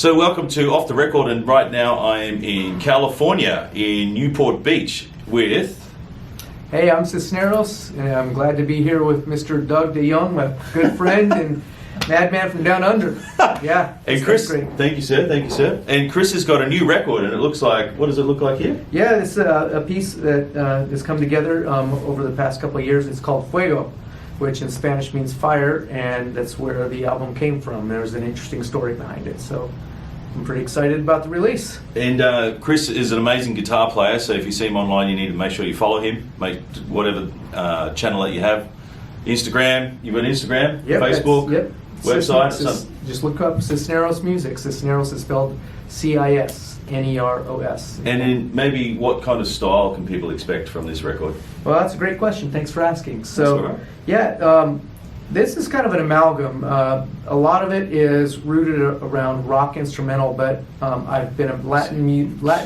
So welcome to Off the Record, and right now I am in California, in Newport Beach, with... Hey, I'm Cisneros, and I'm glad to be here with Mr. Doug De Jong, my good friend and madman from down under. Yeah. And Chris, thank you, sir. Thank you, sir. And Chris has got a new record, and it looks like, what does it look like here? Yeah, it's a piece that has come together over the past couple of years. It's called Fuego, which in Spanish means fire, and that's where the album came from. There's an interesting story behind it, so I'm pretty excited about the release. And Chris is an amazing guitar player, so if you see him online, you need to make sure you follow him. Make whatever channel that you have. Instagram, you've got Instagram, Yep, Facebook, yep. website. Just look up Cisneros Music. Cisneros is spelled Cisneros. And then maybe what kind of style can people expect from this record? Well, that's a great question. Thanks for asking. That's all right. This is kind of an amalgam. A lot of it is rooted around rock instrumental, but I've been a Latin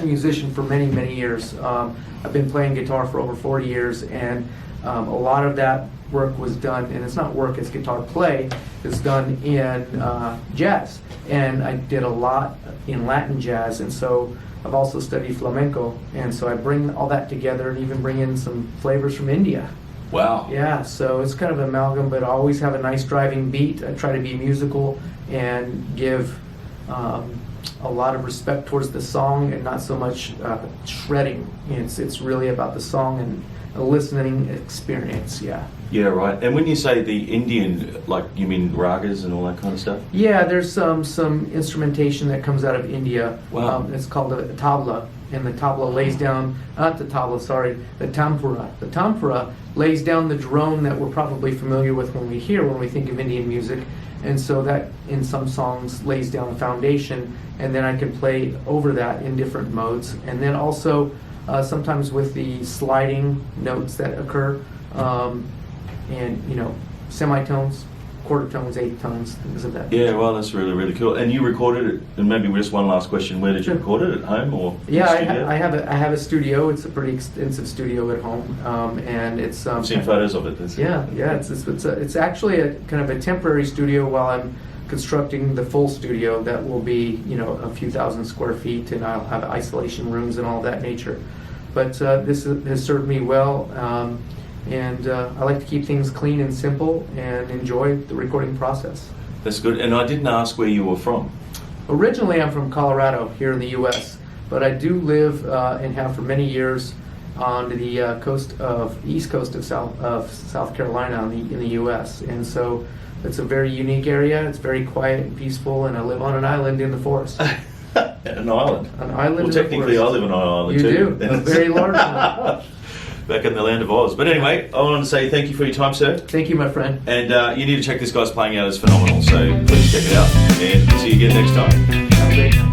musician for many, many years. I've been playing guitar for over 40 years, and a lot of that work was done, and it's not work, it's guitar play, it's done in jazz. And I did a lot in Latin jazz, and so I've also studied flamenco, and so I bring all that together and even bring in some flavors from India. Wow. Yeah, so it's kind of an amalgam, but I always have a nice driving beat. I try to be musical and give a lot of respect towards the song and not so much shredding. It's really about the song and a listening experience, yeah. Yeah, right. And when you say the Indian, like, you mean ragas and all that kind of stuff? Yeah, there's some instrumentation that comes out of India. Wow. It's called a tabla, and the tabla lays down, not the tabla, sorry, the tampura. The tampura lays down the drone that we're probably familiar with when we think of Indian music. And so that, in some songs, lays down a foundation, and then I can play over that in different modes. And then also, sometimes with the sliding notes that occur, and semitones, quarter tones, eighth tones, things of that nature. Yeah, well, that's really, really cool. And you recorded it, and maybe just one last question, where did you record it, at home or Yeah, studio? I have a studio. It's a pretty extensive studio at home, and it's I've seen photos of it. It's actually a kind of a temporary studio while I'm constructing the full studio that will be a few thousand square feet, and I'll have isolation rooms and all that nature. But this has served me well, and I like to keep things clean and simple and enjoy the recording process. That's good. And I didn't ask where you were from. Originally, I'm from Colorado, here in the U.S., but I do live and have for many years on the east coast of South Carolina in the U.S. And so it's a very unique area. It's very quiet and peaceful, and I live on an island in the forest. An island? An island. Well, in technically, the I forest. live on an island You too. do. A very large one. Back in the land of Oz. But anyway, I want to say thank you for your time, sir. Thank you, my friend. And you need to check this guy's playing out. It's phenomenal. So please check it out. And see you again next time. Have a great time.